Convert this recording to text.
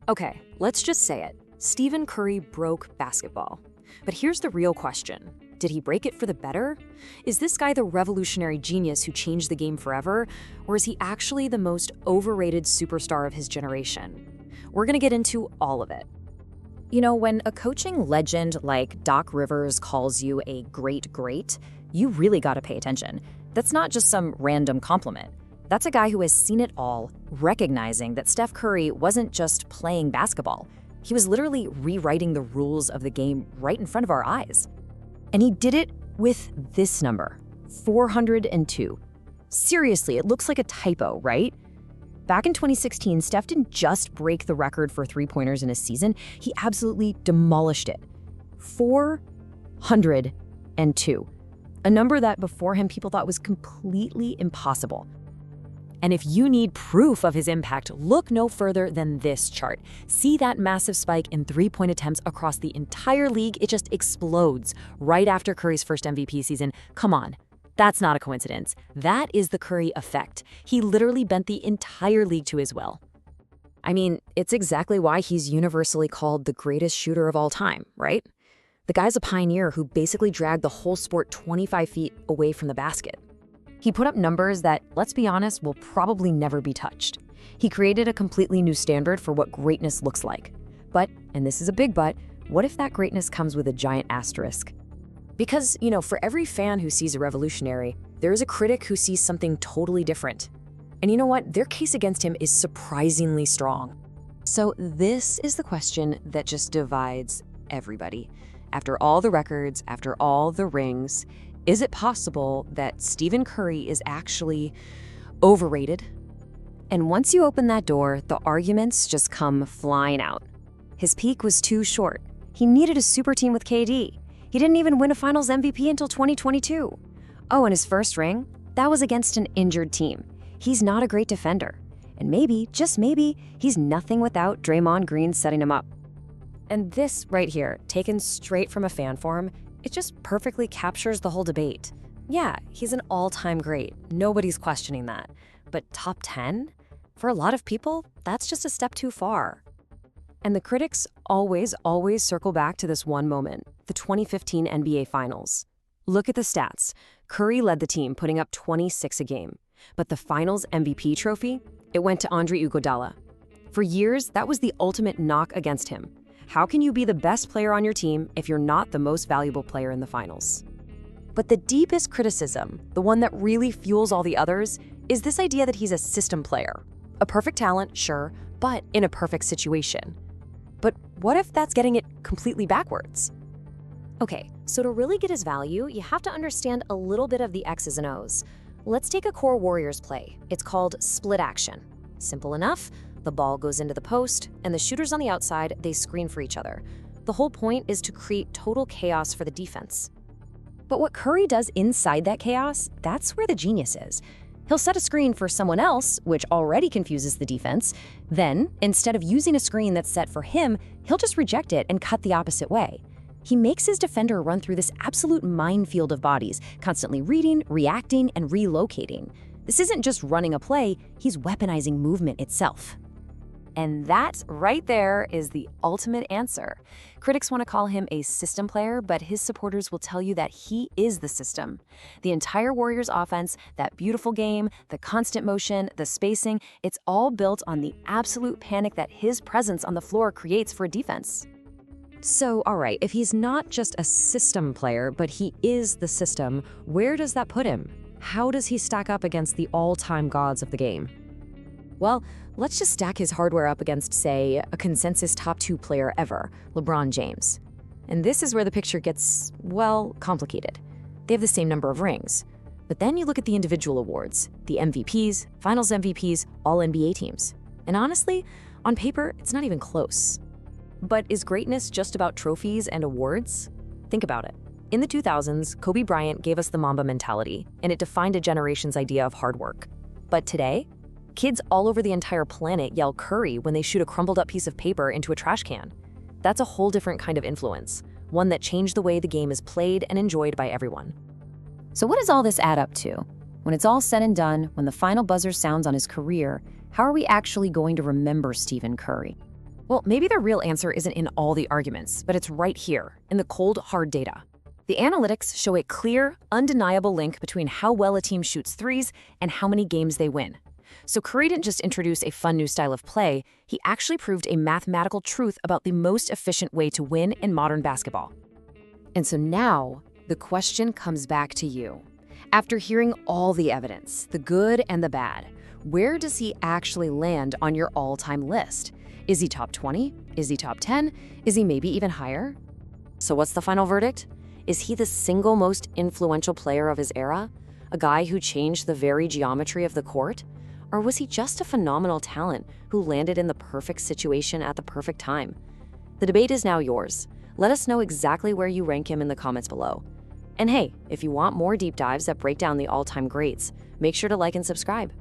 Okay, let's just say it. Stephen Curry broke basketball. But here's the real question. Did he break it for the better? Is this guy the revolutionary genius who changed the game forever? Or is he actually the most overrated superstar of his generation? We're gonna get into all of it. You know, when a coaching legend like Doc Rivers calls you a great, you really gotta pay attention. That's not just some random compliment. That's a guy who has seen it all, recognizing that Steph Curry wasn't just playing basketball. He was literally rewriting the rules of the game right in front of our eyes. And he did it with this number, 402. Seriously, it looks like a typo, right? Back in 2016, Steph didn't just break the record for three-pointers in a season, he absolutely demolished it. 402. A number that before him people thought was completely impossible. And if you need proof of his impact, look no further than this chart. See that massive spike in three-point attempts across the entire league? It just explodes right after Curry's first MVP season. Come on, that's not a coincidence. That is the Curry effect. He literally bent the entire league to his will. I mean, it's exactly why he's universally called the greatest shooter of all time, right? The guy's a pioneer who basically dragged the whole sport 25 feet away from the basket. He put up numbers that, let's be honest, will probably never be touched. He created a completely new standard for what greatness looks like. But, and this is a big but, what if that greatness comes with a giant asterisk? Because, you know, for every fan who sees a revolutionary, there is a critic who sees something totally different. And you know what? Their case against him is surprisingly strong. So this is the question that just divides everybody. After all the records, after all the rings, is it possible that Stephen Curry is actually overrated? And once you open that door, the arguments just come flying out. His peak was too short. He needed a super team with KD. He didn't even win a Finals MVP until 2022. Oh, and his first ring? That was against an injured team. He's not a great defender. And maybe, just maybe, he's nothing without Draymond Green setting him up. And this right here, taken straight from a fan forum, it just perfectly captures the whole debate. Yeah, he's an all-time great. Nobody's questioning that. But top 10? For a lot of people, that's just a step too far. And the critics always circle back to this one moment, the 2015 NBA Finals. Look at the stats. Curry led the team, putting up 26 a game. But the Finals MVP trophy, it went to Andre Iguodala. For years, that was the ultimate knock against him. How can you be the best player on your team if you're not the most valuable player in the finals? But the deepest criticism, the one that really fuels all the others, is this idea that he's a system player. A perfect talent, sure, but in a perfect situation. But what if that's getting it completely backwards? Okay, so to really get his value, you have to understand a little bit of the X's and O's. Let's take a core Warriors play. It's called split action. Simple enough. The ball goes into the post, and the shooters on the outside, they screen for each other. The whole point is to create total chaos for the defense. But what Curry does inside that chaos, that's where the genius is. He'll set a screen for someone else, which already confuses the defense. Then, instead of using a screen that's set for him, he'll just reject it and cut the opposite way. He makes his defender run through this absolute minefield of bodies, constantly reading, reacting, and relocating. This isn't just running a play, he's weaponizing movement itself. And that right there is the ultimate answer. Critics want to call him a system player, but his supporters will tell you that he is the system. The entire Warriors offense, that beautiful game, the constant motion, the spacing, it's all built on the absolute panic that his presence on the floor creates for defense. So, all right, if he's not just a system player, but he is the system, where does that put him? How does he stack up against the all-time gods of the game? Well, let's just stack his hardware up against, say, a consensus top 2 player ever, LeBron James. And this is where the picture gets, well, complicated. They have the same number of rings. But then you look at the individual awards, the MVPs, Finals MVPs, all NBA teams. And honestly, on paper, it's not even close. But is greatness just about trophies and awards? Think about it. In the 2000s, Kobe Bryant gave us the Mamba mentality, and it defined a generation's idea of hard work. But today, kids all over the entire planet yell Curry when they shoot a crumpled up piece of paper into a trash can. That's a whole different kind of influence, one that changed the way the game is played and enjoyed by everyone. So what does all this add up to? When it's all said and done, when the final buzzer sounds on his career, how are we actually going to remember Stephen Curry? Well, maybe the real answer isn't in all the arguments, but it's right here, in the cold, hard data. The analytics show a clear, undeniable link between how well a team shoots threes and how many games they win. So Curry didn't just introduce a fun new style of play, he actually proved a mathematical truth about the most efficient way to win in modern basketball. And so now, the question comes back to you. After hearing all the evidence, the good and the bad, where does he actually land on your all-time list? Is he top 20? Is he top 10? Is he maybe even higher? So what's the final verdict? Is he the single most influential player of his era? A guy who changed the very geometry of the court? Or was he just a phenomenal talent who landed in the perfect situation at the perfect time? The debate is now yours. Let us know exactly where you rank him in the comments below. And hey, if you want more deep dives that break down the all-time greats, make sure to like and subscribe.